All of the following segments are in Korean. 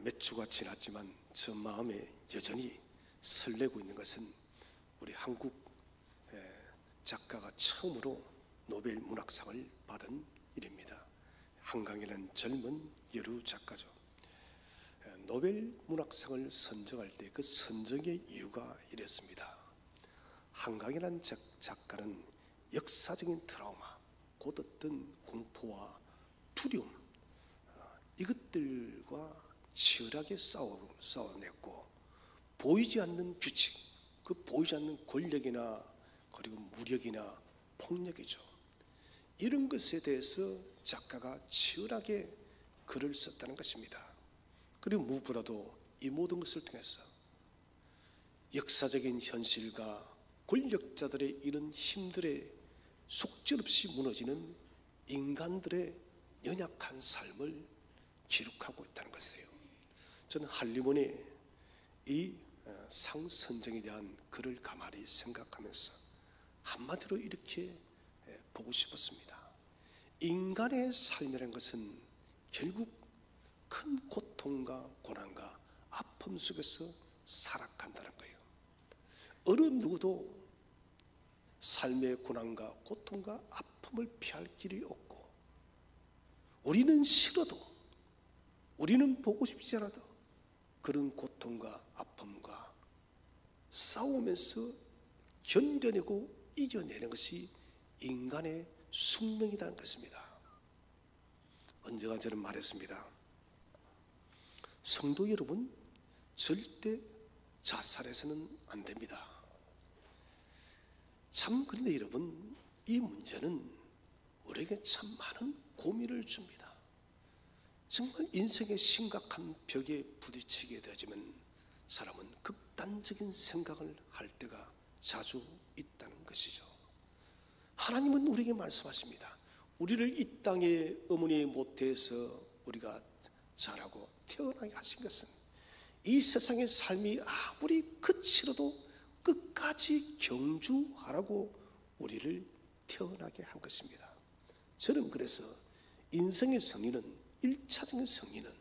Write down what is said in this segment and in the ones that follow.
몇 주가 지났지만 저 마음에 여전히 설레고 있는 것은 우리 한국 작가가 처음으로 노벨 문학상을 받은 일입니다. 한강이라는 젊은 여류 작가죠. 노벨 문학상을 선정할 때 그 선정의 이유가 이랬습니다. 한강이라는 작가는 역사적인 트라우마, 곧 어떤 공포와 두려움, 이것들과 치열하게 싸워냈고, 보이지 않는 규칙, 그 보이지 않는 권력이나 그리고 무력이나 폭력이죠. 이런 것에 대해서 작가가 치열하게 글을 썼다는 것입니다. 그리고 무엇보다도 이 모든 것을 통해서 역사적인 현실과 권력자들의 이런 힘들에 속절없이 무너지는 인간들의 연약한 삶을 기록하고 있다는 것이에요. 저는 한림원의 이 상 선정에 대한 글을 가만히 생각하면서 한마디로 이렇게 보고 싶었습니다. 인간의 삶이라는 것은 결국 큰 고통과 고난과 아픔 속에서 살아간다는 거예요. 어느 누구도 삶의 고난과 고통과 아픔을 피할 길이 없고, 우리는 싫어도, 우리는 보고 싶지 않아도 그런 고통과 아픔과 싸우면서 견뎌내고 이겨내는 것이 인간의 숙명이라는 것입니다. 언젠가 저는 말했습니다. 성도 여러분, 절대 자살해서는 안 됩니다. 참 그런데 여러분, 이 문제는 우리에게 참 많은 고민을 줍니다. 정말 인생의 심각한 벽에 부딪히게 되지만 사람은 극단적인 생각을 할 때가 자주 있다는 것이죠. 하나님은 우리에게 말씀하십니다. 우리를 이 땅에 어머니의 모태에서 우리가 자라고 태어나게 하신 것은 이 세상의 삶이 아무리 그치려도 끝까지 경주하라고 우리를 태어나게 한 것입니다. 저는 그래서 인생의 승리는, 1차적인 승리는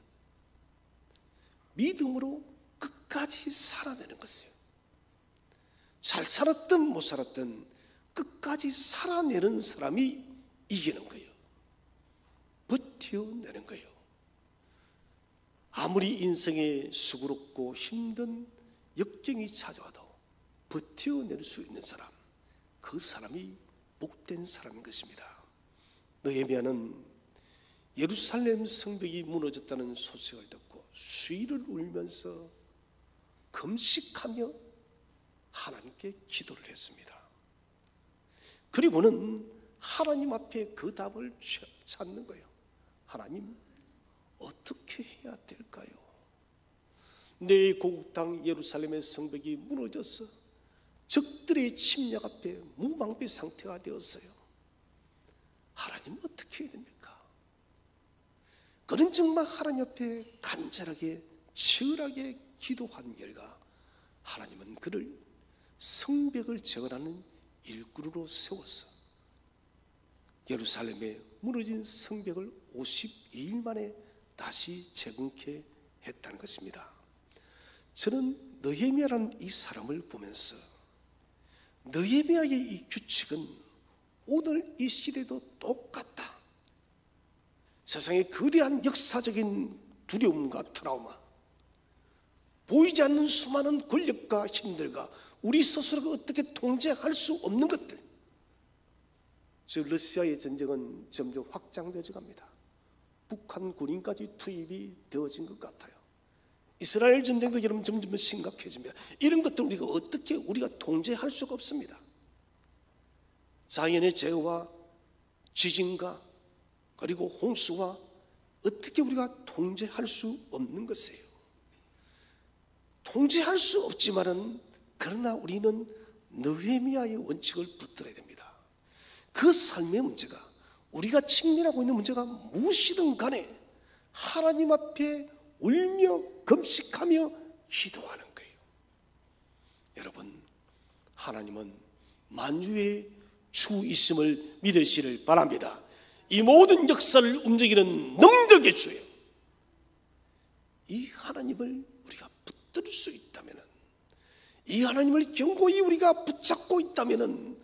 믿음으로 끝까지 살아내는 것이에요. 잘 살았든 못 살았든 끝까지 살아내는 사람이 이기는 거예요. 버텨내는 거예요. 아무리 인생에 수고롭고 힘든 역경이 찾아와도 버텨낼 수 있는 사람, 그 사람이 복된 사람인 것입니다. 느헤미야는 예루살렘 성벽이 무너졌다는 소식을 듣고 수위를 울면서 금식하며 하나님께 기도를 했습니다. 그리고는 하나님 앞에 그 답을 찾는 거예요. 하나님, 어떻게 해야 될까요? 내 고국 땅 예루살렘의 성벽이 무너져서 적들의 침략 앞에 무방비 상태가 되었어요. 하나님, 어떻게 해야 됩니까? 그는 정말 하나님 앞에 간절하게 치열하게 기도한 결과 하나님은 그를 성벽을 재건하는 일꾼으로 세워서 예루살렘에 무너진 성벽을 52일 만에 다시 재건케 했다는 것입니다. 저는 느헤미야라는 이 사람을 보면서 느헤미야의 이 규칙은 오늘 이 시대도 똑같다. 세상의 거대한 역사적인 두려움과 트라우마, 보이지 않는 수많은 권력과 힘들과 우리 스스로가 어떻게 통제할 수 없는 것들, 즉 러시아의 전쟁은 점점 확장되어 갑니다. 북한 군인까지 투입이 되어진 것 같아요. 이스라엘 전쟁도 여러분 점점 심각해집니다. 이런 것들 우리가 통제할 수가 없습니다. 자연의 재해와 지진과 그리고 홍수와 어떻게 우리가 통제할 수 없는 것이에요. 통제할 수 없지만은 그러나 우리는 느헤미야의 원칙을 붙들어야 됩니다. 그 삶의 문제가, 우리가 직면하고 있는 문제가 무엇이든 간에 하나님 앞에 울며 금식하며 기도하는 거예요. 여러분, 하나님은 만유의 주이심을 믿으시를 바랍니다. 이 모든 역사를 움직이는 능력의 주예요. 이 하나님을 우리가 붙들 수 있다면, 이 하나님을 견고히 우리가 붙잡고 있다면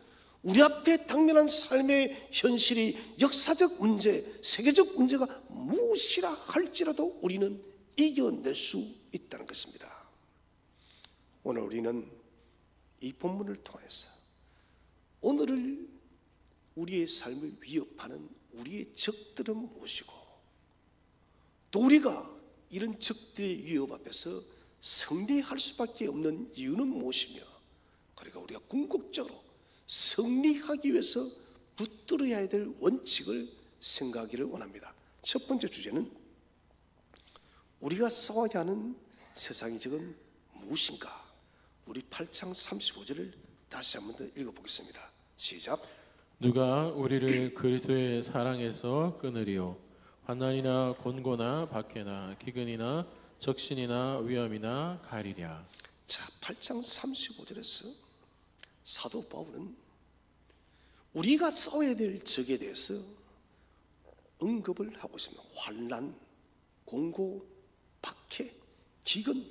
우리 앞에 당면한 삶의 현실이 역사적 문제, 세계적 문제가 무엇이라 할지라도 우리는 이겨낼 수 있다는 것입니다. 오늘 우리는 이 본문을 통해서 오늘을 우리의 삶을 위협하는 우리의 적들은 무엇이고, 또 우리가 이런 적들의 위협 앞에서 승리할 수밖에 없는 이유는 무엇이며, 그러니까 우리가 궁극적으로 승리하기 위해서 붙들어야 될 원칙을 생각하기를 원합니다. 첫 번째 주제는 우리가 싸워야 하는 세상의 적은 무엇인가? 우리 8장 35절을 다시 한 번 더 읽어보겠습니다. 시작. 누가 우리를 그리스도의 사랑에서 끊으리요? 환난이나 곤고나 박해나 기근이나 적신이나 위험이나 가리랴. 자, 8장 35절에서 사도 바울은 우리가 싸워야 될 적에 대해서 언급을 하고 있습니다. 환난, 공고, 박해, 기근,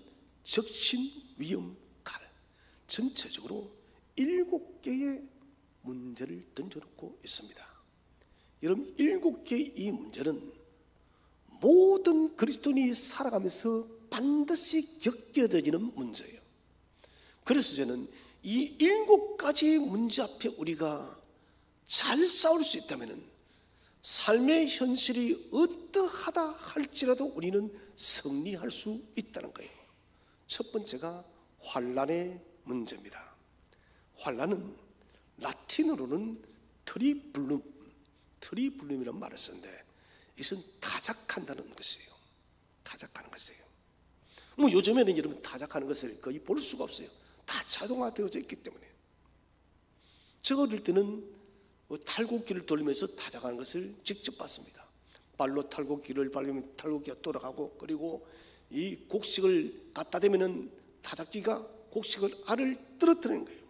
적신, 위험, 갈. 전체적으로 7개의 문제를 던져놓고 있습니다. 여러분, 7개의 이 문제는 모든 그리스도인이 살아가면서 반드시 겪어져지는 문제예요. 그래서 저는 이 7가지 문제 앞에 우리가 잘 싸울 수 있다면 삶의 현실이 어떠하다 할지라도 우리는 승리할 수 있다는 거예요. 첫 번째가 환난의 문제입니다. 환난은 라틴어로는 트리블룸이라는 말을 쓰는데, 이것은 타작한다는 것이에요. 타작하는 것이에요. 뭐 요즘에는 여러분 타작하는 것을 거의 볼 수가 없어요. 다 자동화되어져 있기 때문에. 저 어릴 때는 탈곡기를 돌리면서 타작하는 것을 직접 봤습니다. 발로 탈곡기를 밟으면 탈곡기가 돌아가고, 그리고 이 곡식을 갖다 대면은 타작기가 곡식을 알을 떨어뜨리는 거예요.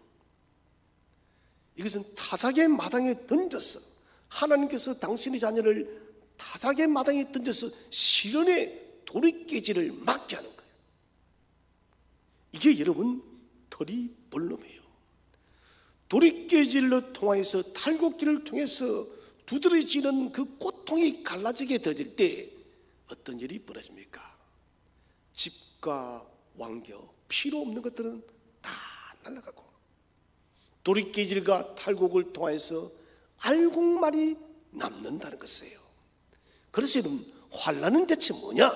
이것은 타작의 마당에 던져서, 하나님께서 당신의 자녀를 타작의 마당에 던져서 시련의 돌이깨질을 막게 하는 거예요. 이게 여러분 트리블룸이에요. 돌이깨질로 통하여서 탈곡기를 통해서 두드러지는 그 고통이 갈라지게 되어질 때 어떤 일이 벌어집니까? 집과 왕겨, 필요 없는 것들은 다 날아가고, 돌이깨질과 탈곡을 통해서 알곡말이 남는다는 것이에요. 그래서 여러분, 환난은 대체 뭐냐?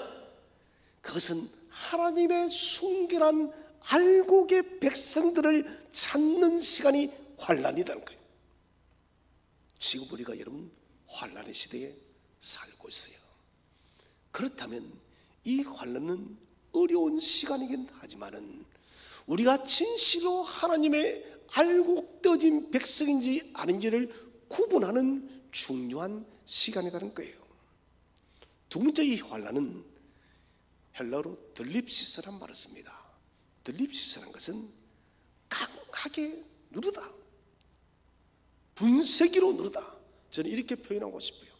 그것은 하나님의 순결한 알곡의 백성들을 찾는 시간이 환난이라는 거예요. 지금 우리가 여러분 환난의 시대에 살고 있어요. 그렇다면 이 환난은 어려운 시간이긴 하지만은 우리가 진실로 하나님의 알곡되어진 백성인지 아닌지를 구분하는 중요한 시간이라는 거예요. 두 번째, 이 환난은 헬라어로 들립시스란 말을 씁니다. 들립시스란 것은 강하게 누르다, 분쇄기로 누르다. 저는 이렇게 표현하고 싶어요.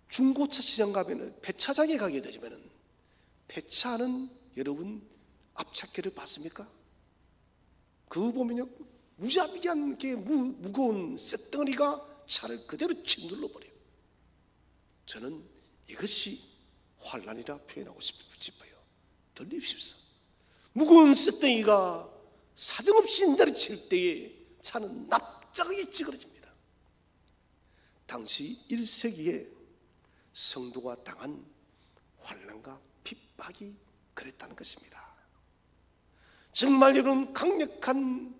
중고차 시장 가면은 폐차장에 가게 되지만은 폐차하는 여러분 앞차기를 봤습니까? 그거 보면요, 무자비한 게 무거운 쇳덩어리가 차를 그대로 짓눌러 버려요. 저는 이것이 환난이라 표현하고 싶어요. 들립시오. 무거운 쇳덩이가 사정없이 내리칠 때에 차는 납작하게 찌그러집니다. 당시 1세기에 성도가 당한 환난과 핍박이 그랬다는 것입니다. 정말 여러분, 강력한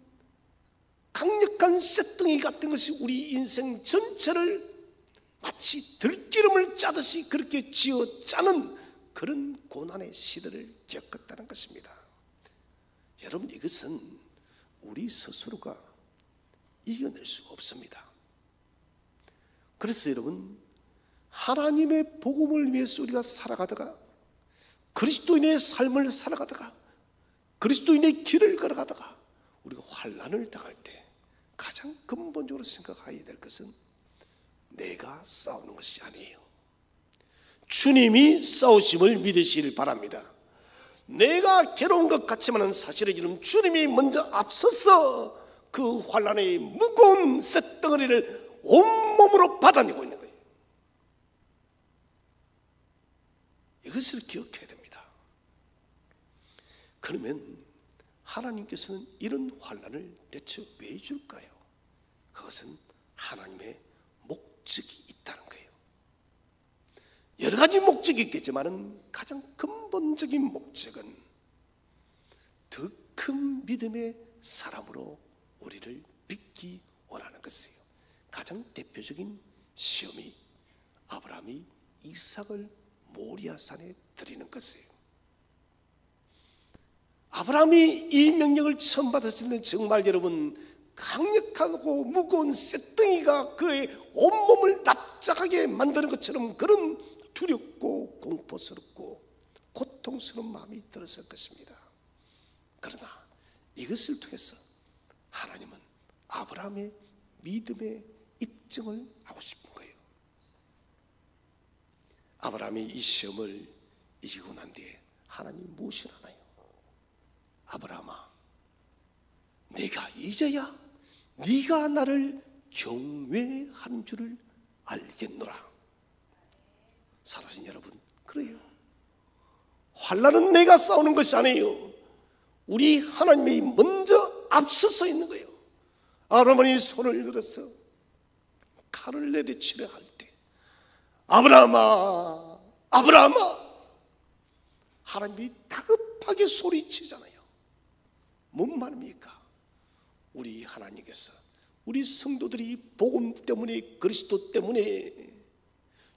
쇳덩이 같은 것이 우리 인생 전체를 마치 들기름을 짜듯이 그렇게 쥐어 짜는 그런 고난의 시대를 겪었다는 것입니다. 여러분, 이것은 우리 스스로가 이겨낼 수가 없습니다. 그래서 여러분, 하나님의 복음을 위해서 우리가 살아가다가, 그리스도인의 삶을 살아가다가, 그리스도인의 길을 걸어가다가 우리가 환난을 당할 때 가장 근본적으로 생각해야 될 것은 내가 싸우는 것이 아니에요. 주님이 싸우심을 믿으시길 바랍니다. 내가 괴로운 것 같지만은 사실은 지금 주님이 먼저 앞서서 그 환난의 무거운 쇳덩어리를 온몸으로 받아내고 있는 거예요. 이것을 기억해야 됩니다. 그러면 하나님께서는 이런 환난을 대체 왜 줄까요? 그것은 하나님의 목적이 있다는 거예요. 여러 가지 목적이 있겠지만 가장 근본적인 목적은 더 큰 믿음의 사람으로 우리를 믿기 원하는 것이에요. 가장 대표적인 시험이 아브라함이 이삭을 모리아산에 드리는 것이에요. 아브라함이 이 명령을 처음 받았을 때 정말 여러분 강력하고 무거운 쇳덩이가 그의 온몸을 납작하게 만드는 것처럼 그런 두렵고 공포스럽고 고통스러운 마음이 들었을 것입니다. 그러나 이것을 통해서 하나님은 아브라함의 믿음의 입증을 하고 싶은 거예요. 아브라함이 이 시험을 이기고 난 뒤에 하나님이 무엇을 하나요? 아브라함아, 내가 이제야 네가 나를 경외하는 줄을 알겠노라. 사랑하는 여러분, 그래요. 환난은 내가 싸우는 것이 아니에요. 우리 하나님이 먼저 앞서서 있는 거예요. 아브라함이 손을 들어서 칼을 내리치려 할 때 아브라함아, 아브라함아, 하나님이 다급하게 소리치잖아요. 뭔 말입니까? 우리 하나님께서 우리 성도들이 복음 때문에, 그리스도 때문에,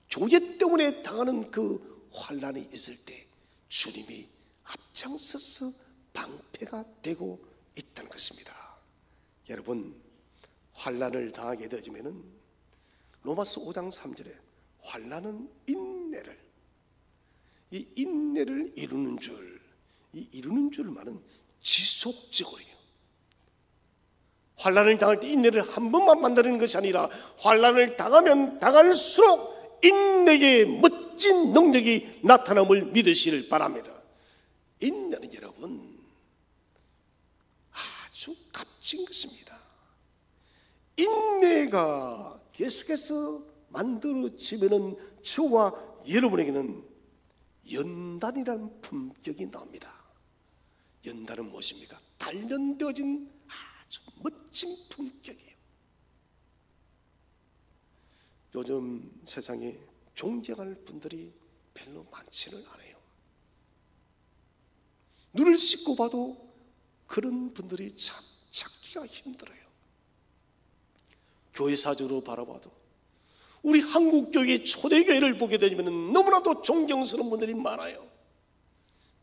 교제 때문에 당하는 그 환난이 있을 때 주님이 앞장서서 방패가 되고 있다는 것입니다. 여러분, 환난을 당하게 되어지면은 로마서 5장 3절에 환난은 인내를, 이 인내를 이루는 줄, 이 이루는 줄 말은 지속적으로요. 환난을 당할 때 인내를 한 번만 만드는 것이 아니라 환난을 당하면 당할수록 인내의 멋진 능력이 나타남을 믿으시길 바랍니다. 인내는 여러분 아주 값진 것입니다. 인내가 계속해서 만들어지면은 저와 여러분에게는 연단이라는 품격이 나옵니다. 연단은 무엇입니까? 단련되어진 아주 멋진 품격이에요. 요즘 세상에 존경할 분들이 별로 많지는 않아요. 눈을 씻고 봐도 그런 분들이 참 찾기가 힘들어요. 교회사적으로 바라봐도 우리 한국교회 초대교회를 보게 되면 너무나도 존경스러운 분들이 많아요.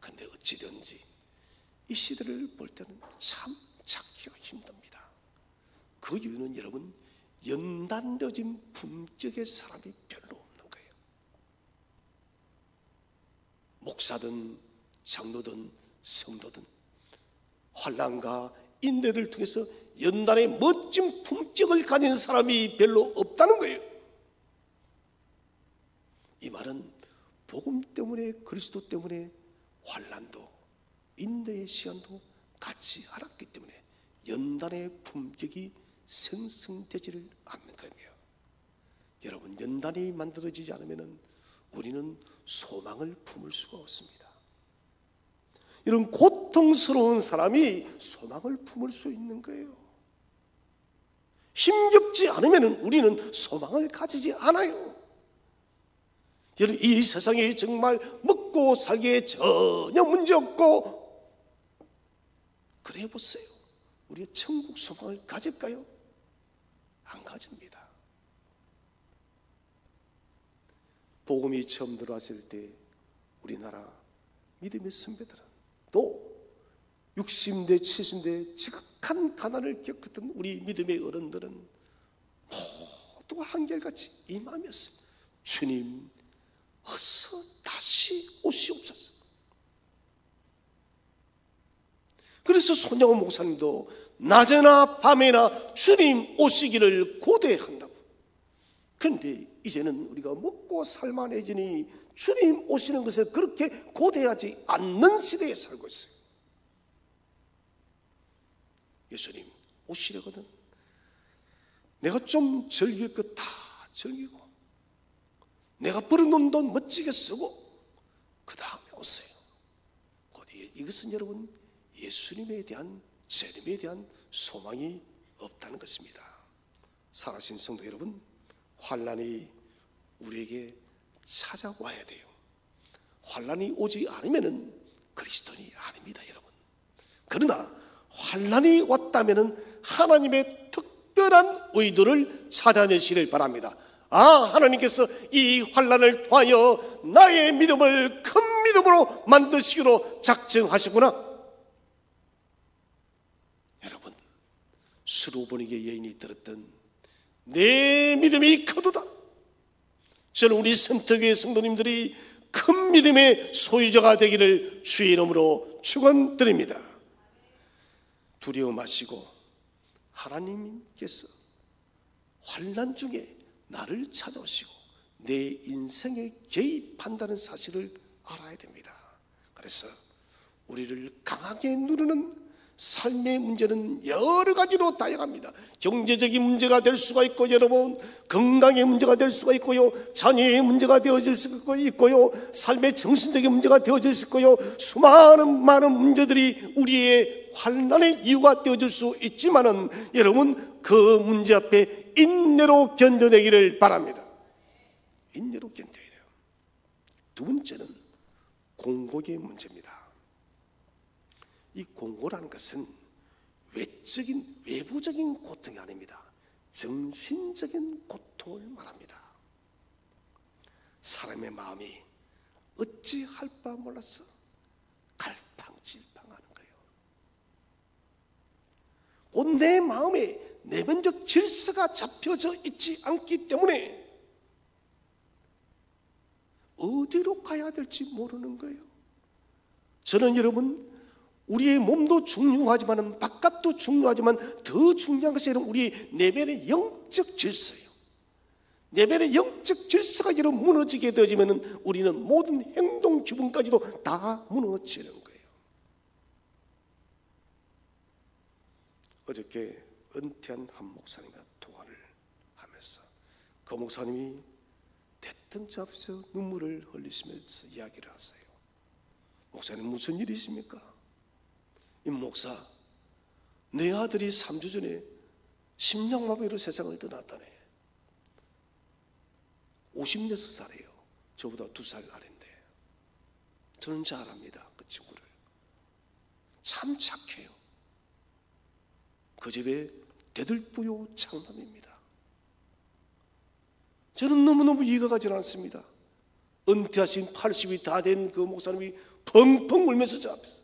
그런데 어찌든지 이 시대를 볼 때는 참 찾기가 힘듭니다. 그 이유는 여러분 연단되어진 품격의 사람이 별로 없는 거예요. 목사든 장로든 성도든 환난과 인내를 통해서 연단의 멋진 품격을 가진 사람이 별로 없다는 거예요. 이 말은 복음 때문에, 그리스도 때문에 환난도 인내의 시간도 같이 알았기 때문에 연단의 품격이 생성되지를 않는 거예요. 여러분, 연단이 만들어지지 않으면 우리는 소망을 품을 수가 없습니다. 이런 고통스러운 사람이 소망을 품을 수 있는 거예요. 힘겹지 않으면 우리는 소망을 가지지 않아요. 여러분, 이 세상에 정말 먹고 살기에 전혀 문제 없고 그래 보세요. 우리가 천국 소망을 가질까요? 안 가집니다. 복음이 처음 들어왔을 때 우리나라 믿음의 선배들은 또 60대 70대 지극한 가난을 겪었던 우리 믿음의 어른들은 모두 한결같이 이 마음이었습니다. 주님 어서 다시 오시옵소서. 그래서 손영호 목사님도 낮에나 밤에나 주님 오시기를 고대한다고. 그런데 이제는 우리가 먹고 살만해지니 주님 오시는 것을 그렇게 고대하지 않는 시대에 살고 있어요. 예수님 오시려거든 내가 좀 즐길 것 다 즐기고 내가 벌어놓은 돈 멋지게 쓰고 그 다음에 오세요. 이것은 여러분 예수님에 대한 재림에 대한 소망이 없다는 것입니다. 살아신 성도 여러분, 환난이 우리에게 찾아와야 돼요. 환난이 오지 않으면 그리스도인이 아닙니다, 여러분. 그러나 환난이 왔다면 하나님의 특별한 의도를 찾아내시길 바랍니다. 하나님께서 이 환난을 통하여 나의 믿음을 큰 믿음으로 만드시기로 작정하시구나. 여러분, 수로보니게 여인이 들었던 내 믿음이 크도다. 저는 우리 선택의 성도님들이 큰 믿음의 소유자가 되기를 주의 이름으로 축원드립니다. 두려워 마시고 하나님께서 환난 중에 나를 찾아오시고 내 인생에 개입한다는 사실을 알아야 됩니다. 그래서 우리를 강하게 누르는 삶의 문제는 여러 가지로 다양합니다. 경제적인 문제가 될 수가 있고, 여러분 건강의 문제가 될 수가 있고요, 자녀의 문제가 되어질 수 있고요, 삶의 정신적인 문제가 되어질 수 있고요, 많은 문제들이 우리의 환난의 이유가 되어질 수 있지만은 여러분 그 문제 앞에 인내로 견뎌내기를 바랍니다. 인내로 견뎌야 돼요. 두 번째는 공고의 문제입니다. 이 공고라는 것은 외부적인 고통이 아닙니다. 정신적인 고통을 말합니다. 사람의 마음이 어찌할 바 몰라서 갈팡질팡하는 거예요. 곧 내 마음에 내면적 질서가 잡혀져 있지 않기 때문에 어디로 가야 될지 모르는 거예요. 저는 여러분 우리의 몸도 중요하지만 바깥도 중요하지만 더 중요한 것이 우리 내면의 영적 질서예요. 내면의 영적 질서가 여러분 무너지게 되어지면 우리는 모든 행동 기분까지도 다 무너지는 거예요. 어저께 은퇴한 한 목사님과 통화를 하면서 그 목사님이 대뜸 잡서 눈물을 흘리시면서 이야기를 하세요. 목사님 무슨 일이십니까? 이 목사, 내 아들이 3주 전에 심장마비로 세상을 떠났다네. 56살이에요. 저보다 2살 아래인데 저는 잘 압니다. 그 친구를. 참 착해요. 그 집에 대들보요 장남입니다. 저는 너무너무 이해가 가지 않습니다. 은퇴하신 80이 다 된 그 목사님이 펑펑 울면서 저 앞에서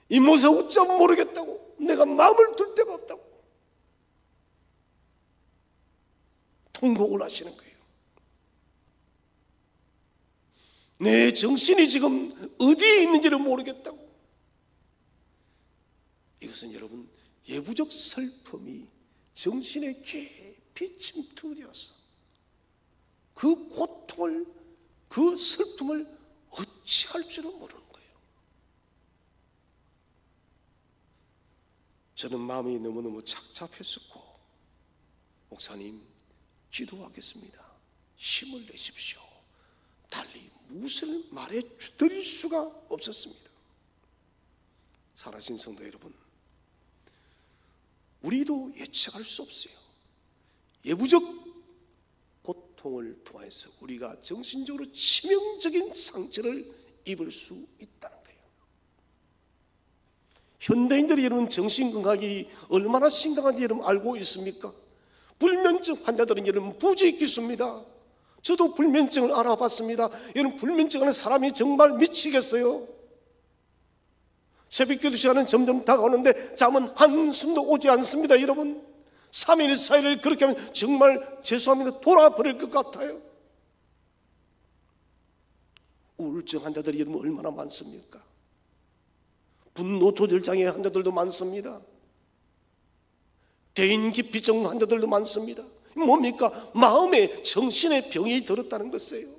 이 목사 어쩌면 모르겠다고, 내가 마음을 둘 데가 없다고 통곡을 하시는 거예요. 내 정신이 지금 어디에 있는지를 모르겠다고. 이것은 여러분 예부적 슬픔이 정신에 깊이 침투되어서 그 고통을, 그 슬픔을 어찌할 줄은 모르는 거예요. 저는 마음이 너무너무 착잡했었고, 목사님 기도하겠습니다, 힘을 내십시오, 달리 무엇을 말해드릴 수가 없었습니다. 살아신 성도 여러분, 우리도 예측할 수 없어요. 예부적 고통을 통해서 우리가 정신적으로 치명적인 상처를 입을 수 있다는 거예요. 현대인들이 여러분 정신건강이 얼마나 심각한지 여러분 알고 있습니까? 불면증 환자들은 여러분 부지 기수입니다. 저도 불면증을 알아봤습니다. 여러분 불면증하는 사람이 정말 미치겠어요. 새벽기도 시간은 점점 다가오는데 잠은 한숨도 오지 않습니다. 여러분 3일 4일을 그렇게 하면 정말 죄송합니다, 돌아버릴 것 같아요. 우울증 환자들이 여러분 얼마나 많습니까? 분노 조절 장애 환자들도 많습니다. 대인기피증 환자들도 많습니다. 뭡니까? 마음에 정신의 병이 들었다는 것이에요.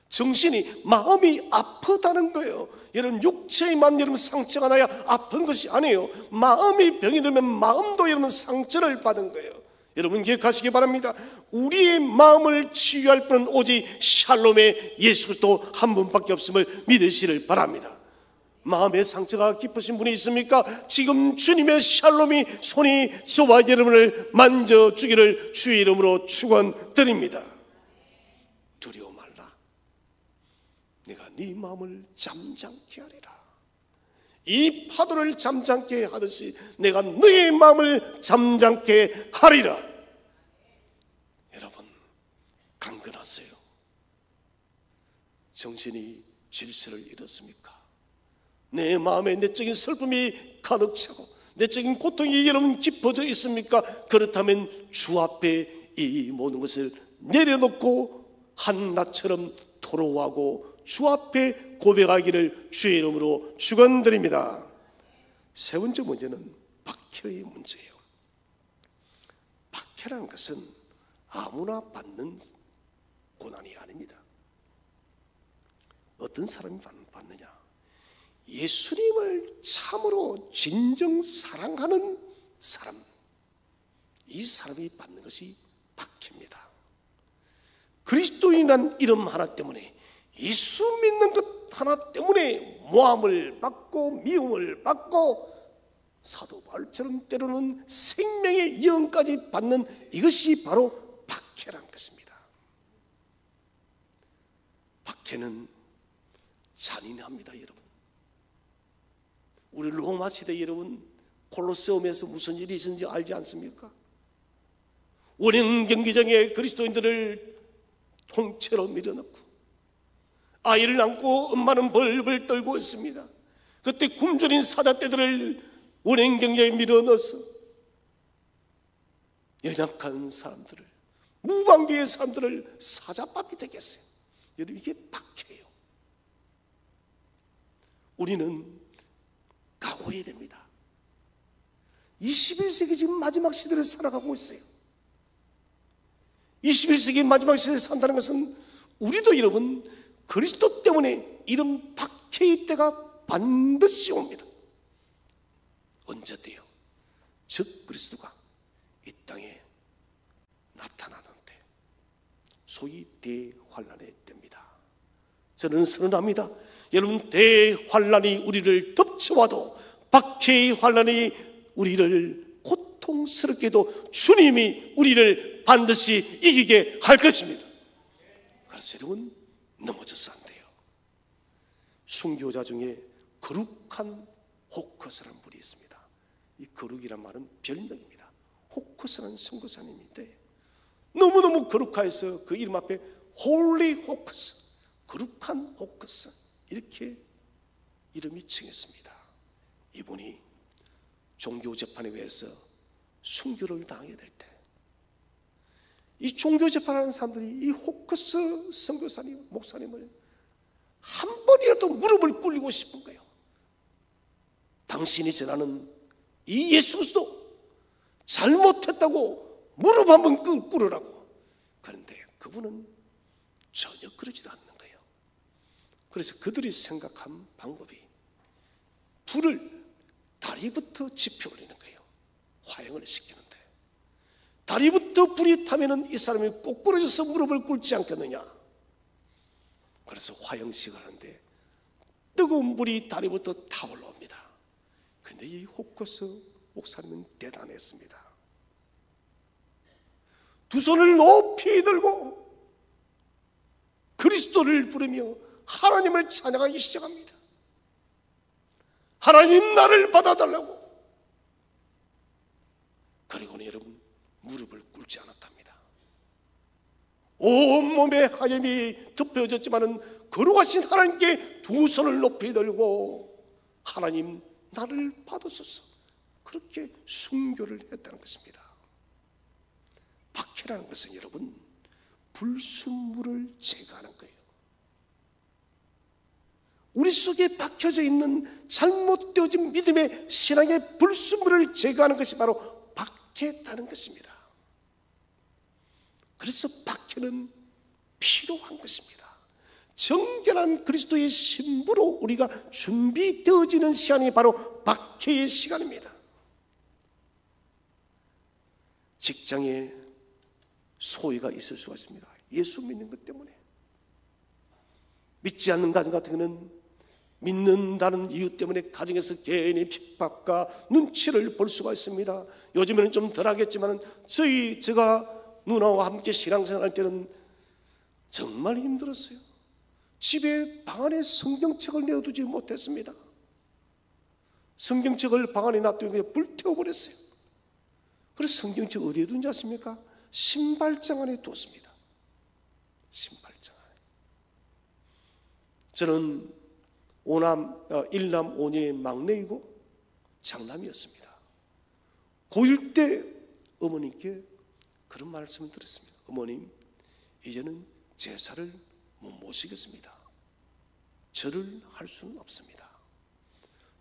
정신이, 마음이 아프다는 거예요. 여러분, 육체에만 여러분 상처가 나야 아픈 것이 아니에요. 마음이 병이 들면 마음도 여러분 상처를 받은 거예요. 여러분 기억하시기 바랍니다. 우리의 마음을 치유할 분은 오직 샬롬의 예수 그리스도 한 분밖에 없음을 믿으시길 바랍니다. 마음의 상처가 깊으신 분이 있습니까? 지금 주님의 샬롬이 손이 저와 여러분을 만져주기를 주의 이름으로 축원드립니다. 두려워 말라. 내가 네 마음을 잠잠케 하리라. 이 파도를 잠잠케 하듯이 내가 너의 마음을 잠잠케 하리라. 여러분, 강건하세요. 정신이 질서를 잃었습니까? 내 마음에 내적인 슬픔이 가득 차고 내적인 고통이 여러분 깊어져 있습니까? 그렇다면 주 앞에 이 모든 것을 내려놓고 한낮처럼 토로하고 주 앞에 고백하기를 주의 이름으로 축원드립니다. 세 번째 문제는 박해의 문제예요. 박해라는 것은 아무나 받는 고난이 아닙니다. 어떤 사람이 받느냐? 예수님을 참으로 진정 사랑하는 사람, 이 사람이 받는 것이 박해입니다. 그리스도인이란 이름 하나 때문에, 예수 믿는 것 하나 때문에 모함을 받고 미움을 받고 사도 바울처럼 때로는 생명의 영까지 받는 이것이 바로 박해라는 것입니다. 박해는 잔인합니다, 여러분. 우리 로마 시대 여러분 콜로세움에서 무슨 일이 있었는지 알지 않습니까? 원형 경기장에 그리스도인들을 통째로 밀어넣고 아이를 안고 엄마는 벌벌 떨고 있습니다. 그때 굶주린 사자떼들을 원형 경기장에 밀어넣어서 연약한 사람들을, 무방비의 사람들을 사자밥이 되게 했어요. 여러분, 이게 박해예요. 우리는 각오해야 됩니다. 21세기 지금 마지막 시대를 살아가고 있어요. 21세기 마지막 시대에 산다는 것은 우리도 여러분 그리스도 때문에 이런 박해의 때가 반드시 옵니다. 언제 때요? 즉 그리스도가 이 땅에 나타나는 때, 소위 대환란의 때입니다. 저는 선언합니다. 여러분, 대환란이 우리를 덮쳐와도, 박해의 환란이 우리를 고통스럽게도 주님이 우리를 반드시 이기게 할 것입니다. 그래서 여러분, 넘어져서 안 돼요. 순교자 중에 거룩한 호커스라는 분이 있습니다. 이 거룩이란 말은 별명입니다. 호커스라는 선교사님인데 너무너무 거룩해서 그 이름 앞에 홀리 호커스, 거룩한 호커스, 이렇게 이름이 칭했습니다. 이분이 종교재판에 의해서 순교를 당하게 될 때, 이 종교재판하는 사람들이 이 호커스 선교사님, 목사님을 한 번이라도 무릎을 꿇리고 싶은 거예요. 당신이 전하는 이 예수 그리스도 잘못했다고 무릎 한번 꿇으라고. 그런데 그분은 전혀 그러지도 않는 거예요. 그래서 그들이 생각한 방법이 불을 다리부터 지펴 올리는 거예요. 화형을 시키는데 다리부터 불이 타면은 이 사람이 꼭 부러져서 무릎을 꿇지 않겠느냐. 그래서 화형식을 하는데 뜨거운 물이 다리부터 타올라옵니다. 근데 이 호커스 목사님은 대단했습니다. 두 손을 높이 들고 그리스도를 부르며 하나님을 찬양하기 시작합니다. 하나님, 나를 받아달라고. 그리고는 여러분, 무릎을 꿇지 않았답니다. 온몸에 하염이 덮여졌지만은 거룩하신 하나님께 두 손을 높이 들고 하나님, 나를 받으소서, 그렇게 순교를 했다는 것입니다. 박해라는 것은 여러분, 불순물을 제거하는 거예요. 우리 속에 박혀져 있는 잘못되어진 믿음의 신앙의 불순물을 제거하는 것이 바로 박해다는 것입니다. 그래서 박해는 필요한 것입니다. 정결한 그리스도의 신부로 우리가 준비되어지는 시간이 바로 박해의 시간입니다. 직장에 소외가 있을 수가 있습니다. 예수 믿는 것 때문에. 믿지 않는 가정 같은 경우는 믿는다는 이유 때문에 가정에서 괜히 핍박과 눈치를 볼 수가 있습니다. 요즘에는 좀 덜하겠지만 제가 누나와 함께 신앙생활할 때는 정말 힘들었어요. 집에 방 안에 성경책을 내어두지 못했습니다. 성경책을 방 안에 놔두고 그냥 불태워버렸어요. 그래서 성경책 어디에 둔지 아십니까? 신발장 안에 두었습니다. 신발장 안에. 저는 일남 5녀의 막내이고 장남이었습니다. 고1 때 어머님께 그런 말씀을 드렸습니다. 어머님, 이제는 제사를 못 모시겠습니다. 절을 할 수는 없습니다.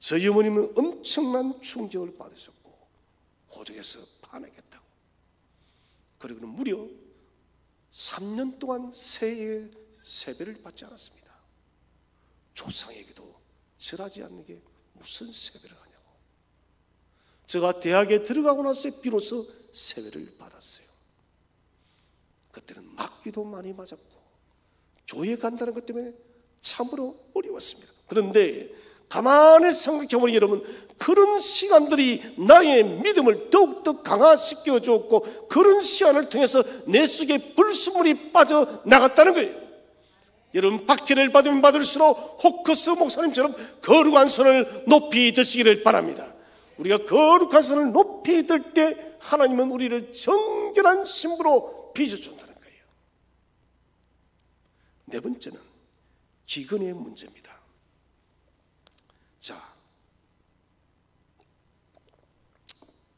저희 어머님은 엄청난 충격을 받으셨고 호적에서 파내겠다고. 그리고는 무려 3년 동안 새해 세배를 받지 않았습니다. 조상에게도 절하지 않는 게 무슨 세배를 하냐고. 제가 대학에 들어가고 나서 비로소 세배를 받았어요. 그때는 맞기도 많이 맞았고 교회 간다는 것 때문에 참으로 어려웠습니다. 그런데 가만히 생각해보니 여러분, 그런 시간들이 나의 믿음을 더욱더 강화시켜 주었고 그런 시간을 통해서 내 속에 불순물이 빠져나갔다는 거예요. 여러분, 박해를 받으면 받을수록 호커스 목사님처럼 거룩한 손을 높이 드시기를 바랍니다. 우리가 거룩한 손을 높이 들 때 하나님은 우리를 정결한 신부로 빚어준다는 거예요. 네 번째는 기근의 문제입니다. 자,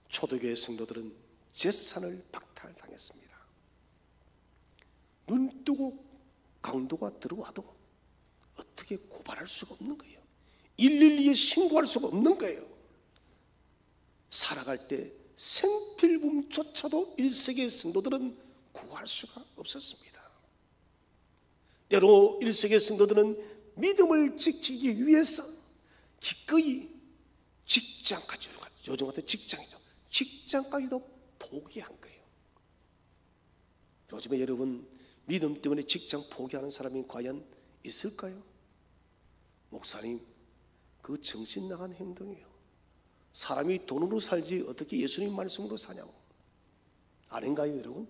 초대교회 성도들은 제산을 박탈당했습니다. 눈 뜨고 강도가 들어와도 어떻게 고발할 수가 없는 거예요. 112에 신고할 수가 없는 거예요. 살아갈 때 생필품조차도 1세기 성도들은 구할 수가 없었습니다. 때로 1세기 성도들은 믿음을 지키기 위해서 기꺼이 직장까지, 요즘 같은 직장이죠, 직장까지도 포기한 거예요. 요즘에 여러분, 믿음 때문에 직장 포기하는 사람이 과연 있을까요? 목사님, 그 정신 나간 행동이에요. 사람이 돈으로 살지 어떻게 예수님 말씀으로 사냐고. 아닌가요, 여러분?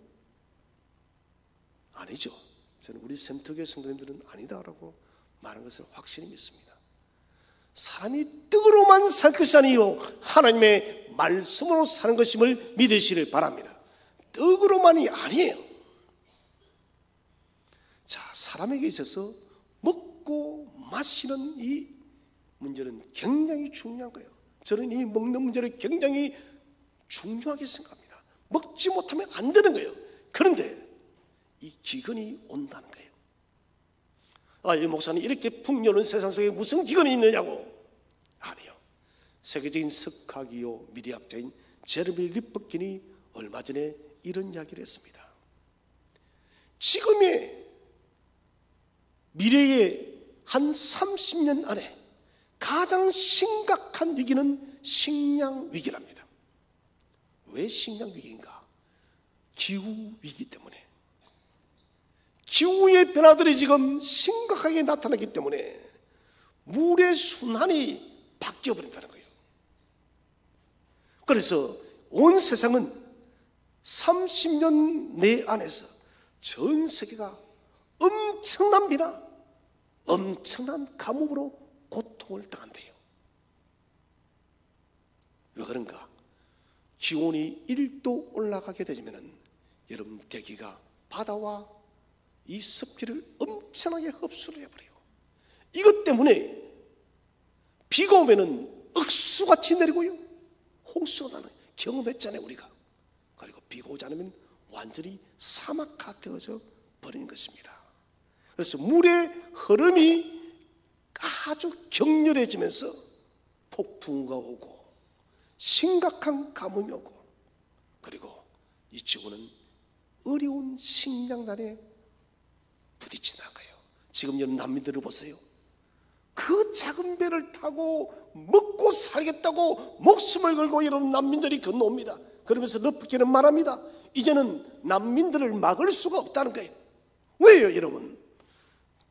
아니죠. 저는 우리 샘터교회 성도님들은 아니다라고 말하는 것을 확실히 믿습니다. 사람이 떡으로만 살 것이 아니요 하나님의 말씀으로 사는 것임을 믿으시길 바랍니다. 떡으로만이 아니에요. 자, 사람에게 있어서 먹고 마시는 이 문제는 굉장히 중요한 거예요. 저는 이 먹는 문제를 굉장히 중요하게 생각합니다. 먹지 못하면 안 되는 거예요. 그런데 이 기근이 온다는 거예요. 아, 이 목사님, 이렇게 풍요로운 세상 속에 무슨 기근이 있느냐고. 아니요. 세계적인 석학이요 미래학자인 제르미 리퍼킨이 얼마 전에 이런 이야기를 했습니다. 지금의 미래의 한 30년 안에 가장 심각한 위기는 식량 위기랍니다. 왜 식량 위기인가? 기후 위기 때문에. 기후의 변화들이 지금 심각하게 나타나기 때문에 물의 순환이 바뀌어버린다는 거예요. 그래서 온 세상은 30년 내 안에서 전 세계가 엄청난 비나 엄청난 가뭄으로 고통을 당한대요. 왜 그런가? 기온이 1도 올라가게 되면 여러분, 대기가 바다와 이 습기를 엄청나게 흡수를 해버려요. 이것 때문에 비가 오면은 억수같이 내리고요, 홍수가 나는 경험했잖아요, 우리가. 그리고 비가 오지 않으면 완전히 사막화 되어져 버리는 것입니다. 그래서 물의 흐름이 아주 격렬해지면서 폭풍우가 오고 심각한 가뭄이 오고, 그리고 이 지구는 어려운 식량난에 부딪히는 거예요. 지금 여러분 난민들을 보세요. 그 작은 배를 타고 먹고 살겠다고 목숨을 걸고 여러분 난민들이 건너옵니다. 그러면서 르프키는 말합니다. 이제는 난민들을 막을 수가 없다는 거예요. 왜요 여러분?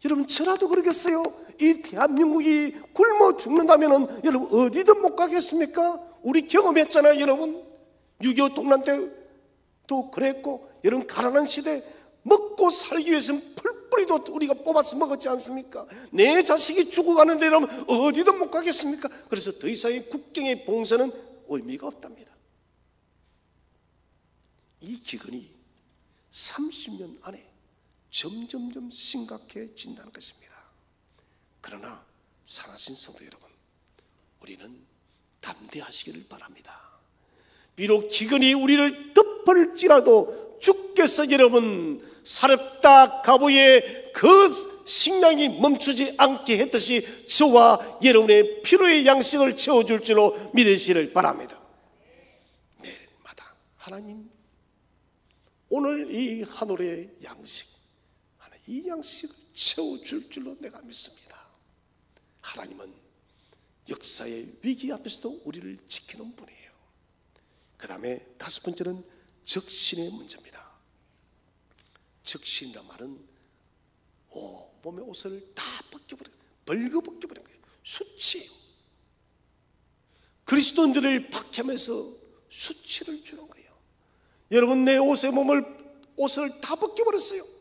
여러분 저라도 그러겠어요? 이 대한민국이 굶어 죽는다면 여러분 어디든 못 가겠습니까? 우리 경험했잖아요 여러분. 6.25 동란 때도 그랬고, 여러분 가난한 시대 먹고 살기 위해서는 풀뿌리도 우리가 뽑아서 먹었지 않습니까? 내 자식이 죽어가는데 여러분 어디든 못 가겠습니까? 그래서 더 이상의 국경의 봉쇄는 의미가 없답니다. 이 기근이 30년 안에 점점점 심각해진다는 것입니다. 그러나 사랑하신 성도 여러분, 우리는 담대하시기를 바랍니다. 비록 기근이 우리를 덮을지라도 주께서 여러분 사렙다 가보의 그 식량이 멈추지 않게 했듯이 저와 여러분의 필요의 양식을 채워줄 줄로 믿으시기를 바랍니다. 매일마다 하나님, 오늘 이 한 올의 양식, 이 양식을 채워줄 줄로 내가 믿습니다. 하나님은 역사의 위기 앞에서도 우리를 지키는 분이에요. 그 다음에 다섯 번째는 적신의 문제입니다. 적신이란 말은 몸의 옷을 다 벗겨버려요. 벌거벗겨버린 거예요. 수치예요. 그리스도인들을 박해하면서 수치를 주는 거예요. 여러분 내 옷의 옷을 다 벗겨버렸어요.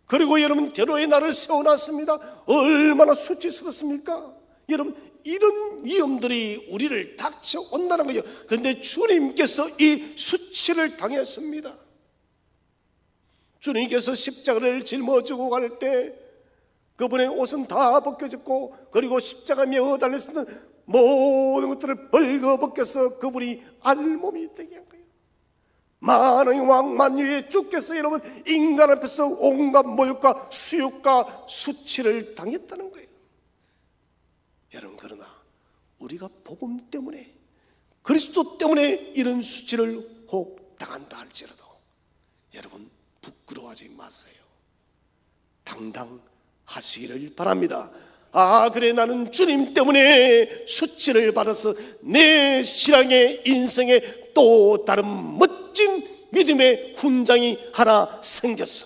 그리고 여러분 대로에 나를 세워놨습니다. 얼마나 수치스럽습니까? 여러분 이런 위험들이 우리를 닥쳐온다는 거예요. 그런데 주님께서 이 수치를 당했습니다. 주님께서 십자가를 짊어지고 갈 때 그분의 옷은 다 벗겨졌고, 그리고 십자가 며 달렸을 때 모든 것들을 벌거벗겨서 그분이 알몸이 되게 한 거예요. 만왕의 왕 만유의 주께서 여러분 인간 앞에서 온갖 모욕과 수욕과 수치를 당했다는 거예요. 여러분 그러나 우리가 복음 때문에, 그리스도 때문에 이런 수치를 혹 당한다 할지라도 여러분 부끄러워하지 마세요. 당당하시기를 바랍니다. 그래 나는 주님 때문에 수치를 받아서 내 신앙의 인생에 또 다른 멋진 믿음의 훈장이 하나 생겼어.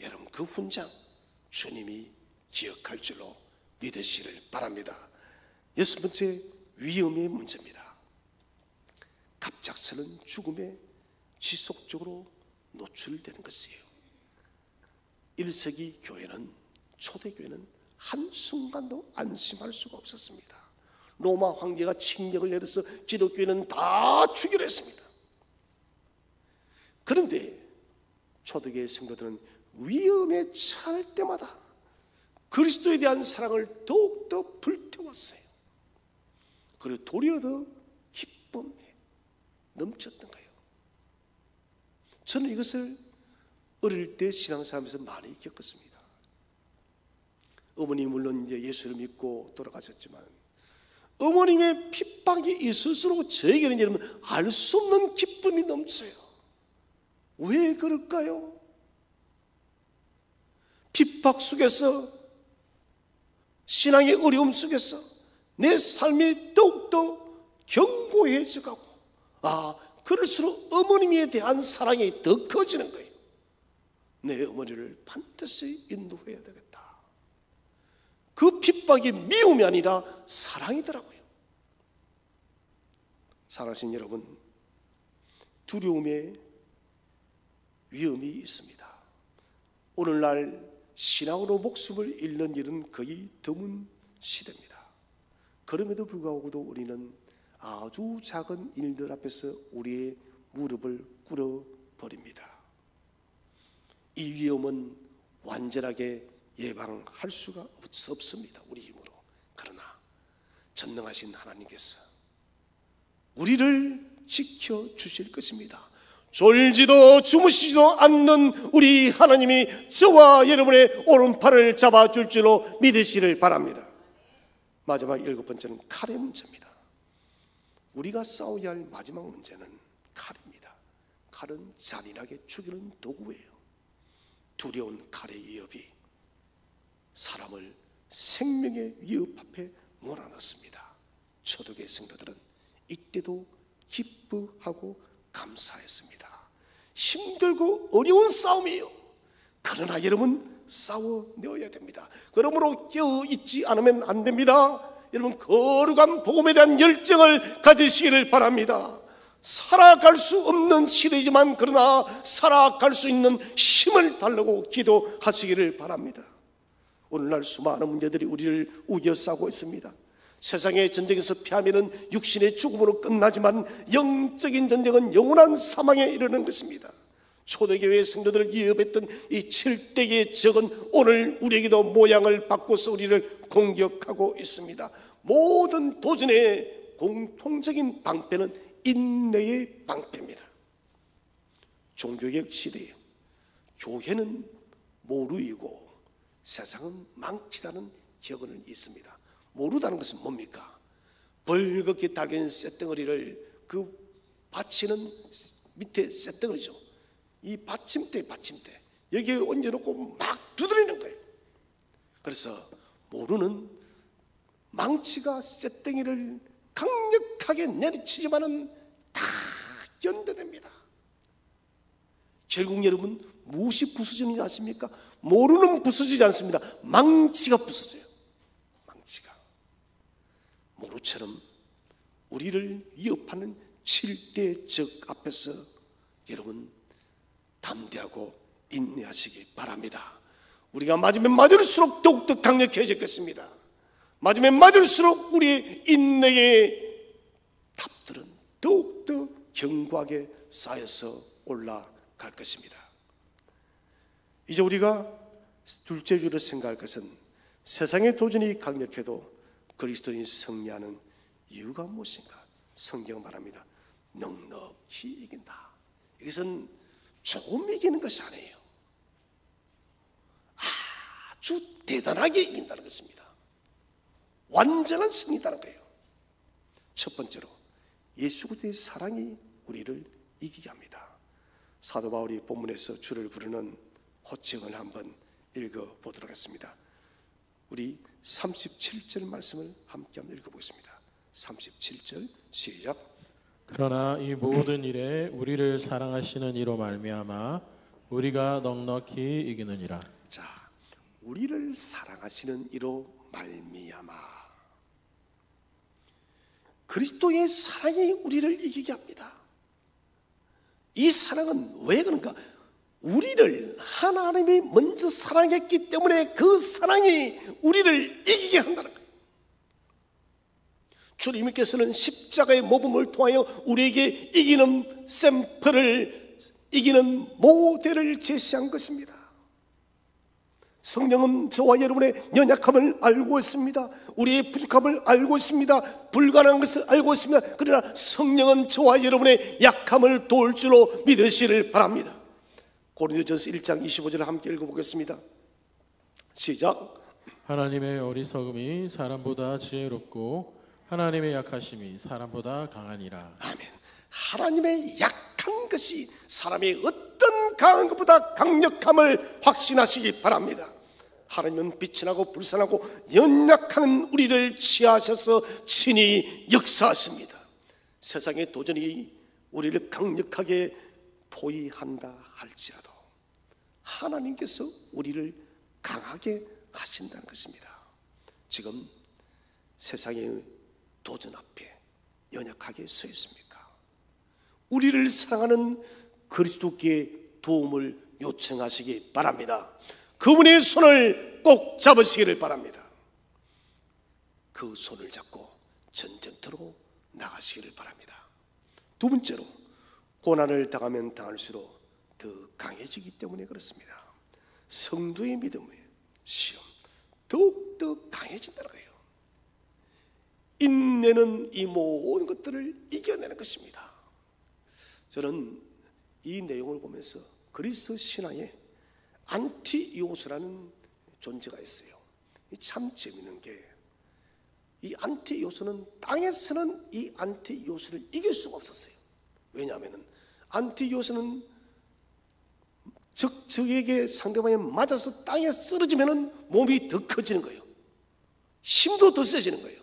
여러분 그 훈장 주님이 기억할 줄로 믿으시기를 바랍니다. 여섯 번째, 위험의 문제입니다. 갑작스런 죽음에 지속적으로 노출되는 것이에요. 1세기 교회는, 초대교회는 한순간도 안심할 수가 없었습니다. 로마 황제가 칙령을 내려서 기독교인은 다 죽이려 했습니다. 그런데 초대교회 성도들은 위험에 처할 때마다 그리스도에 대한 사랑을 더욱더 불태웠어요. 그리고 도리어 더 기쁨에 넘쳤던 거예요. 저는 이것을 어릴 때 신앙생활하면서 많이 겪었습니다. 어머니 물론 이제 예수를 믿고 돌아가셨지만 어머님의 핍박이 있을수록 저에게는 여러분 알 수 없는 기쁨이 넘쳐요. 왜 그럴까요? 핍박 속에서, 신앙의 어려움 속에서 내 삶이 더욱더 견고해져가고, 그럴수록 어머님에 대한 사랑이 더 커지는 거예요. 내 어머니를 반드시 인도해야 되겠다. 그 핍박이 미움이 아니라 사랑이더라고요. 사랑하신 여러분, 두려움의 위험이 있습니다. 오늘날 신앙으로 목숨을 잃는 일은 거의 드문 시대입니다. 그럼에도 불구하고도 우리는 아주 작은 일들 앞에서 우리의 무릎을 꿇어버립니다. 이 위험은 완전하게 예방할 수가 없습니다. 우리 힘으로. 그러나 전능하신 하나님께서 우리를 지켜주실 것입니다. 졸지도 주무시지도 않는 우리 하나님이 저와 여러분의 오른팔을 잡아줄 줄로 믿으시기를 바랍니다. 마지막 일곱 번째는 칼의 문제입니다. 우리가 싸워야 할 마지막 문제는 칼입니다. 칼은 잔인하게 죽이는 도구예요. 두려운 칼의 위협이 사람을 생명의 위협 앞에 몰아넣습니다. 초대교회 성도들은 이때도 기뻐하고 감사했습니다. 힘들고 어려운 싸움이에요. 그러나 여러분 싸워내어야 됩니다. 그러므로 깨어있지 않으면 안 됩니다. 여러분 거룩한 복음에 대한 열정을 가지시기를 바랍니다. 살아갈 수 없는 시대이지만 그러나 살아갈 수 있는 힘을 달라고 기도하시기를 바랍니다. 오늘날 수많은 문제들이 우리를 우겨싸고 있습니다. 세상의 전쟁에서 패하면 육신의 죽음으로 끝나지만 영적인 전쟁은 영원한 사망에 이르는 것입니다. 초대교회 성도들을 위협했던 이 7대의 적은 오늘 우리에게도 모양을 바꿔서 우리를 공격하고 있습니다. 모든 도전의 공통적인 방패는 인내의 방패입니다. 종교개혁 시대에 교회는 모르이고 세상은 망치다는 격언은 있습니다. 모르다는 것은 뭡니까? 벌겋게 달린 쇳덩어리를 그 받치는 밑에 쇳덩어리죠. 이 받침대 여기에 얹어놓고 막 두드리는 거예요. 그래서 모르는 망치가 쇳덩이를 강력하게 내리치지만은 다 견뎌냅니다. 결국 여러분 무엇이 부서지는지 아십니까? 모르는 부서지지 않습니다. 망치가 부서져요. 망치가. 모루처럼 우리를 위협하는 7대 적 앞에서 여러분 담대하고 인내하시기 바랍니다. 우리가 맞으면 맞을수록 더욱더 강력해질 것입니다. 맞으면 맞을수록 우리의 인내의 탑들은 더욱더 견고하게 쌓여서 올라갈 것입니다. 이제 우리가 둘째 주로 생각할 것은 세상의 도전이 강력해도 그리스도인이 승리하는 이유가 무엇인가? 성경 말합니다. 넉넉히 이긴다. 이것은 조금 이기는 것이 아니에요. 아주 대단하게 이긴다는 것입니다. 완전한 승리다는 거예요. 첫 번째로 예수 그리스도의 사랑이 우리를 이기게 합니다. 사도 바울이 본문에서 주를 부르는 호칭을 한번 읽어보도록 하겠습니다. 우리 37절 말씀을 함께 한번 읽어보겠습니다. 37절 시작. 그러나 이 모든 일에 우리를 사랑하시는 이로 말미암아 우리가 넉넉히 이기느니라. 자, 우리를 사랑하시는 이로 말미암아. 그리스도의 사랑이 우리를 이기게 합니다. 이 사랑은 왜 그런가? 우리를 하나님이 먼저 사랑했기 때문에 그 사랑이 우리를 이기게 한다는 거예요. 주님께서는 십자가의 모범을 통하여 우리에게 이기는 샘플을, 이기는 모델을 제시한 것입니다. 성령은 저와 여러분의 연약함을 알고 있습니다. 우리의 부족함을 알고 있습니다. 불가능한 것을 알고 있습니다. 그러나 성령은 저와 여러분의 약함을 도울 줄로 믿으시기를 바랍니다. 고린도전서 1장 25절을 함께 읽어보겠습니다. 시작. 하나님의 어리석음이 사람보다 지혜롭고 하나님의 약하심이 사람보다 강하니라. 아멘. 하나님의 약한 것이 사람의 어떤 강한 것보다 강력함을 확신하시기 바랍니다. 하나님은 빛이 나고 불쌍하고 연약한 우리를 취하셔서 친히 역사하십니다. 세상의 도전이 우리를 강력하게 포위한다 할지라도 하나님께서 우리를 강하게 하신다는 것입니다. 지금 세상의 도전 앞에 연약하게 서 있습니까? 우리를 사랑하는 그리스도께 도움을 요청하시기 바랍니다. 그분의 손을 꼭 잡으시기를 바랍니다. 그 손을 잡고 전쟁터로 나가시기를 바랍니다. 두 번째로 고난을 당하면 당할수록 더 강해지기 때문에 그렇습니다. 성도의 믿음의 시험 더욱더 강해진다는 거예요. 인내는 이 모든 것들을 이겨내는 것입니다. 저는 이 내용을 보면서 그리스도 신앙에 안티요소라는 존재가 있어요. 참 재미있는 게 이 안티요소는 땅에서는 이 안티요소를 이길 수가 없었어요. 왜냐하면 안티오스는 적에게 상대방에 맞아서 땅에 쓰러지면 몸이 더 커지는 거예요. 힘도 더 세지는 거예요.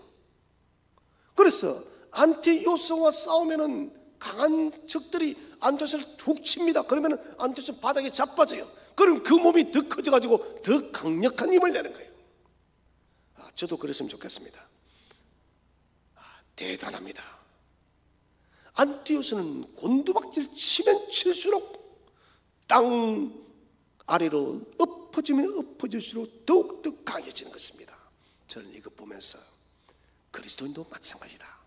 그래서 안티오스와 싸우면 강한 적들이 안티오스를 툭 칩니다. 그러면 안티오스는 바닥에 자빠져요. 그럼 그 몸이 더 커져가지고 더 강력한 힘을 내는 거예요. 저도 그랬으면 좋겠습니다. 대단합니다. 안티오스는 곤두박질 치면 칠수록 땅 아래로 엎어지면 엎어질수록 더욱더 강해지는 것입니다. 저는 이거 보면서 그리스도인도 마찬가지다.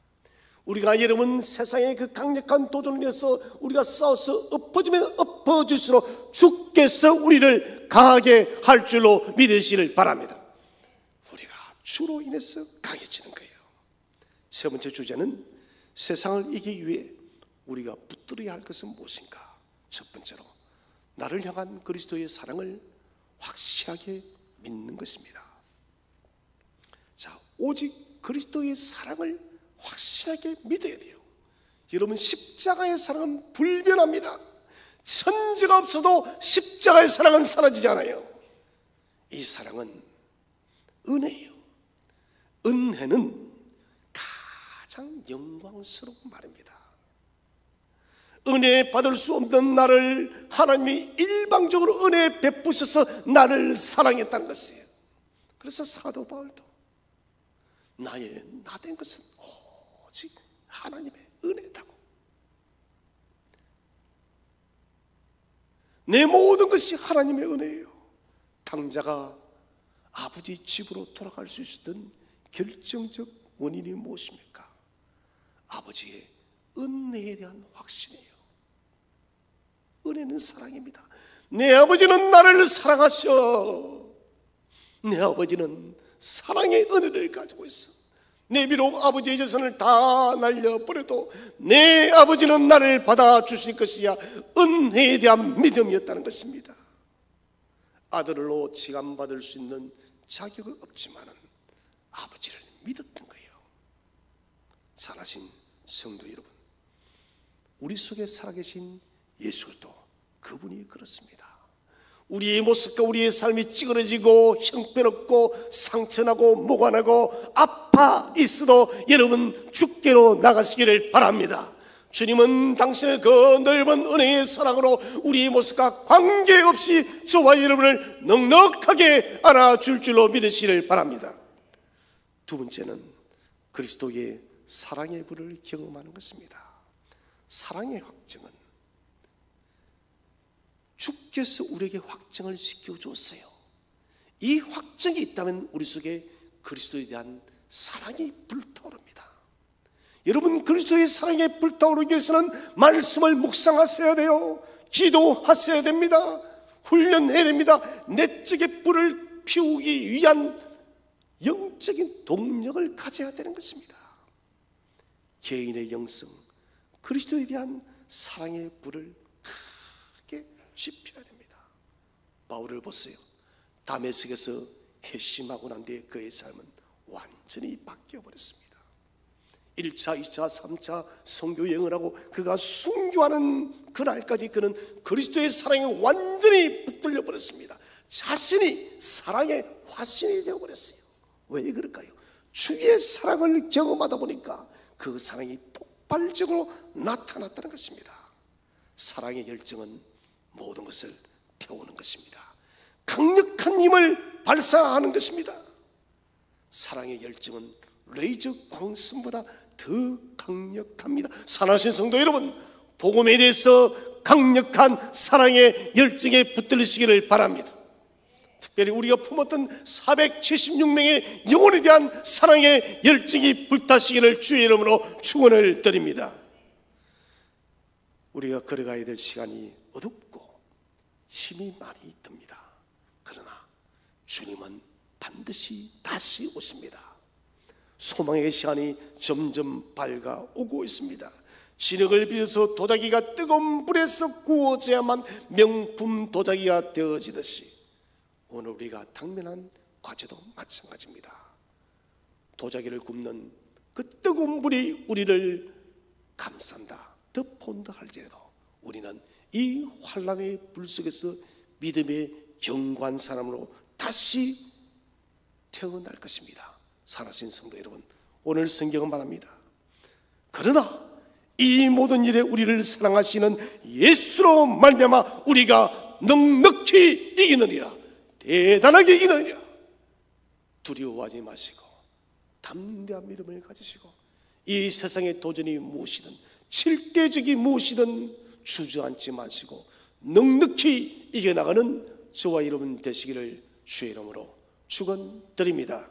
우리가 여러분 세상의 그 강력한 도전을 위해서 우리가 싸워서 엎어지면 엎어질수록 주께서 우리를 강하게 할 줄로 믿으시기를 바랍니다. 우리가 주로 인해서 강해지는 거예요. 세 번째 주제는 세상을 이기기 위해 우리가 붙들어야 할 것은 무엇인가? 첫 번째로 나를 향한 그리스도의 사랑을 확실하게 믿는 것입니다. 자, 오직 그리스도의 사랑을 확실하게 믿어야 돼요. 여러분, 십자가의 사랑은 불변합니다. 천지가 없어도 십자가의 사랑은 사라지지 않아요. 이 사랑은 은혜예요. 은혜는 가장 영광스러운 말입니다. 은혜 받을 수 없는 나를 하나님이 일방적으로 은혜 베푸셔서 나를 사랑했다는 것이에요. 그래서 사도 바울도 나의 나 된 것은 오직 하나님의 은혜다고, 내 모든 것이 하나님의 은혜예요. 당자가 아버지 집으로 돌아갈 수 있었던 결정적 원인이 무엇입니까? 아버지의 은혜에 대한 확신이에요. 은혜는 사랑입니다. 내 아버지는 나를 사랑하셔. 내 아버지는 사랑의 은혜를 가지고 있어. 내 비록 아버지의 재산을 다 날려버려도 내 아버지는 나를 받아주실 것이야. 은혜에 대한 믿음이었다는 것입니다. 아들로 칭함받을 수 있는 자격은 없지만은 아버지를 믿었던 거예요. 사랑하신 성도 여러분, 우리 속에 살아계신 예수 그리스도, 그분이 그렇습니다. 우리의 모습과 우리의 삶이 찌그러지고 형편없고 상처나고 모관하고 아파 있어도 여러분 주께로 나가시기를 바랍니다. 주님은 당신의 그 넓은 은혜의 사랑으로 우리의 모습과 관계없이 저와 여러분을 넉넉하게 안아줄 줄로 믿으시기를 바랍니다. 두 번째는 그리스도의 사랑의 불을 경험하는 것입니다. 사랑의 확증은 주께서 우리에게 확증을 시켜줬어요. 이 확증이 있다면 우리 속에 그리스도에 대한 사랑이 불타오릅니다. 여러분, 그리스도의 사랑에 불타오르기 위해서는 말씀을 묵상하셔야 돼요. 기도하셔야 됩니다. 훈련해야 됩니다. 내적의 불을 피우기 위한 영적인 동력을 가져야 되는 것입니다. 개인의 영성, 그리스도에 대한 사랑의 불을 크게 지펴야 됩니다. 바울을 보세요. 다메섹에서 회심하고 난 뒤에 그의 삶은 완전히 바뀌어버렸습니다. 1차, 2차, 3차 선교 여행을 하고 그가 순교하는 그날까지 그는 그리스도의 사랑에 완전히 붙들려 버렸습니다. 자신이 사랑의 화신이 되어버렸어요. 왜 그럴까요? 주의 사랑을 경험하다 보니까 그 사랑이 폭발적으로 나타났다는 것입니다. 사랑의 열정은 모든 것을 태우는 것입니다. 강력한 힘을 발사하는 것입니다. 사랑의 열정은 레이저 광선보다 더 강력합니다. 사랑하신 성도 여러분, 복음에 대해서 강력한 사랑의 열정에 붙들리시기를 바랍니다. 특별히 우리가 품었던 476명의 영혼에 대한 사랑의 열정이 불타시기를 주의 이름으로 축원을 드립니다. 우리가 걸어가야 될 시간이 어둡고 힘이 많이 듭니다. 그러나 주님은 반드시 다시 오십니다. 소망의 시간이 점점 밝아오고 있습니다. 진흙을 빚어서 도자기가 뜨거운 불에서 구워져야만 명품 도자기가 되어지듯이 오늘 우리가 당면한 과제도 마찬가지입니다. 도자기를 굽는 그 뜨거운 불이 우리를 감싼다, 덮어온다 할지라도 우리는 이 환난의 불 속에서 믿음의 견고한 사람으로 다시 태어날 것입니다. 살아신 성도 여러분, 오늘 성경은 말합니다. 그러나 이 모든 일에 우리를 사랑하시는 예수로 말미암아 우리가 넉넉히 이기느니라. 대단하게 이기느니라. 두려워하지 마시고 담대한 믿음을 가지시고 이 세상의 도전이 무엇이든 실대적이 무엇이든 주저앉지 마시고 넉넉히 이겨나가는 저와 여러분 되시기를 주의 이름으로 축원드립니다.